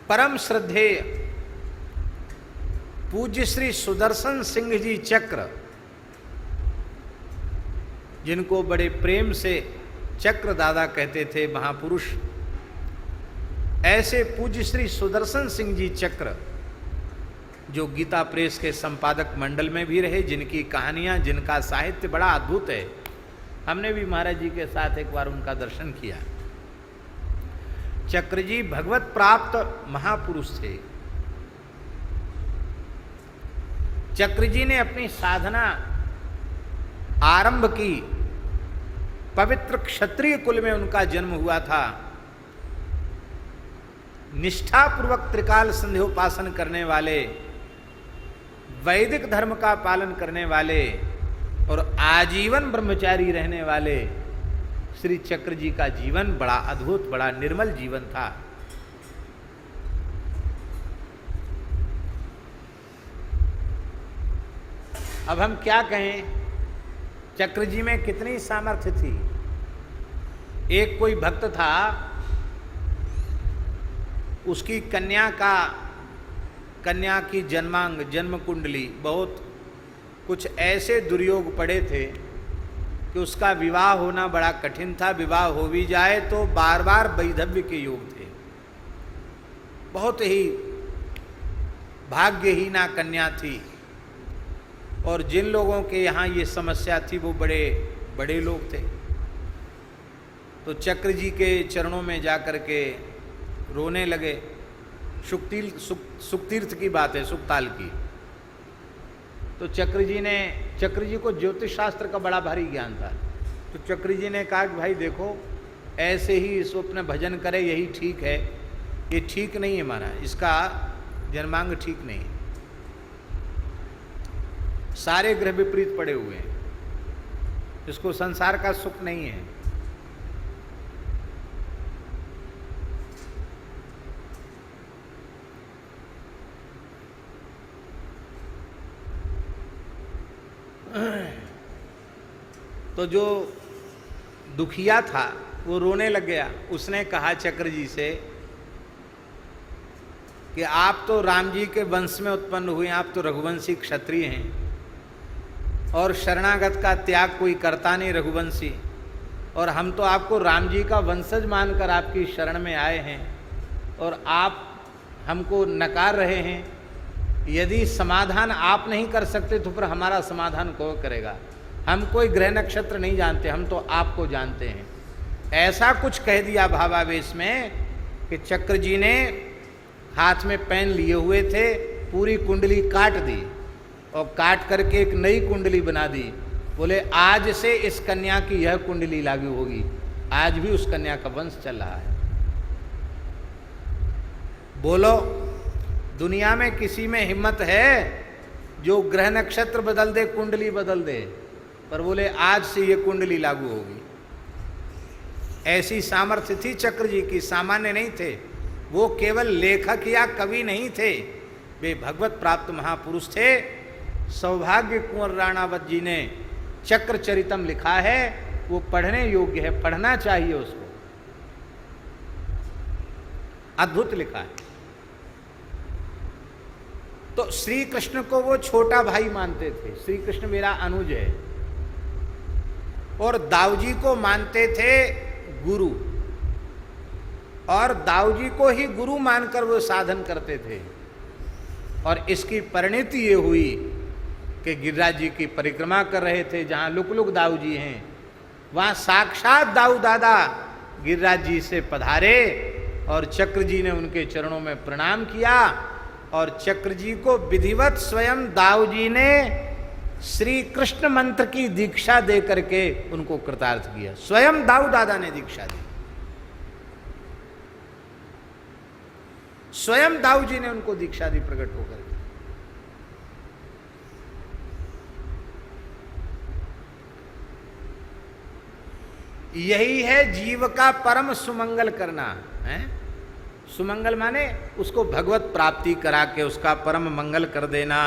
परम श्रद्धेय पूज्य श्री सुदर्शन सिंह जी चक्र, जिनको बड़े प्रेम से चक्र दादा कहते थे महापुरुष, ऐसे पूज्य श्री सुदर्शन सिंह जी चक्र जो गीता प्रेस के संपादक मंडल में भी रहे, जिनकी कहानियां, जिनका साहित्य बड़ा अद्भुत है। हमने भी महाराज जी के साथ एक बार उनका दर्शन किया। चक्र जी भगवत प्राप्त महापुरुष थे। चक्र जी ने अपनी साधना आरंभ की, पवित्र क्षत्रिय कुल में उनका जन्म हुआ था। निष्ठापूर्वक त्रिकाल संध्योपासन करने वाले, वैदिक धर्म का पालन करने वाले और आजीवन ब्रह्मचारी रहने वाले श्री चक्र जी का जीवन बड़ा अद्भुत, बड़ा निर्मल जीवन था। अब हम क्या कहें, चक्र जी में कितनी सामर्थ्य थी। एक कोई भक्त था, उसकी कन्या की जन्मांग, जन्म कुंडली बहुत कुछ ऐसे दुर्योग पड़े थे कि उसका विवाह होना बड़ा कठिन था। विवाह हो भी जाए तो बार बार वैधव्य के योग थे। बहुत ही भाग्यहीना कन्या थी। और जिन लोगों के यहाँ ये समस्या थी वो बड़े बड़े लोग थे। तो चक्र जी के चरणों में जाकर के रोने लगे। सुखतीर्थ की बात है, सुखताल की। तो चक्र जी को ज्योतिष शास्त्र का बड़ा भारी ज्ञान था। तो चक्र जी ने कहा कि भाई देखो, ऐसे ही स्वप्न भजन करे यही ठीक है। ये ठीक नहीं है महाराज, इसका जन्मांग ठीक नहीं है। सारे ग्रह विपरीत पड़े हुए हैं, इसको संसार का सुख नहीं है। तो जो दुखिया था वो रोने लग गया। उसने कहा चक्र जी से कि आप तो राम जी के वंश में उत्पन्न हुए, आप तो रघुवंशी क्षत्रिय हैं और शरणागत का त्याग कोई करता नहीं रघुवंशी, और हम तो आपको राम जी का वंशज मानकर आपकी शरण में आए हैं और आप हमको नकार रहे हैं। यदि समाधान आप नहीं कर सकते तो फिर हमारा समाधान कौन करेगा। हम कोई ग्रह नक्षत्र नहीं जानते, हम तो आपको जानते हैं। ऐसा कुछ कह दिया भावावेश में कि चक्र जी ने हाथ में पेन लिए हुए थे, पूरी कुंडली काट दी और काट करके एक नई कुंडली बना दी। बोले आज से इस कन्या की यह कुंडली लागू होगी। आज भी उस कन्या का वंश चल रहा है। बोलो, दुनिया में किसी में हिम्मत है जो ग्रह नक्षत्र बदल दे, कुंडली बदल दे? पर बोले आज से ये कुंडली लागू होगी। ऐसी सामर्थ्य थी चक्र जी की, सामान्य नहीं थे। वो केवल लेखक या कवि नहीं थे, वे भगवत प्राप्त महापुरुष थे। सौभाग्य कुंवर राणावत जी ने चक्र चरितम लिखा है, वो पढ़ने योग्य है, पढ़ना चाहिए उसको। अद्भुत लिखा है। तो श्री कृष्ण को वो छोटा भाई मानते थे। श्री कृष्ण मेरा अनुज है। और दाऊजी को मानते थे गुरु, और दाऊजी को ही गुरु मानकर वो साधन करते थे। और इसकी परिणति ये हुई कि गिरिराज जी की परिक्रमा कर रहे थे, जहाँ लुक दाऊजी हैं, वहाँ साक्षात दाऊ दादा गिरिराज जी से पधारे और चक्र जी ने उनके चरणों में प्रणाम किया। और चक्र जी को विधिवत स्वयं दाऊ जी ने श्री कृष्ण मंत्र की दीक्षा दे करके उनको कृतार्थ किया। स्वयं दाऊ दादा ने दीक्षा दी, स्वयं दाऊ जी ने उनको दीक्षा दी प्रकट होकर। यही है जीव का परम सुमंगल करना है। सुमंगल माने उसको भगवत प्राप्ति करा के उसका परम मंगल कर देना।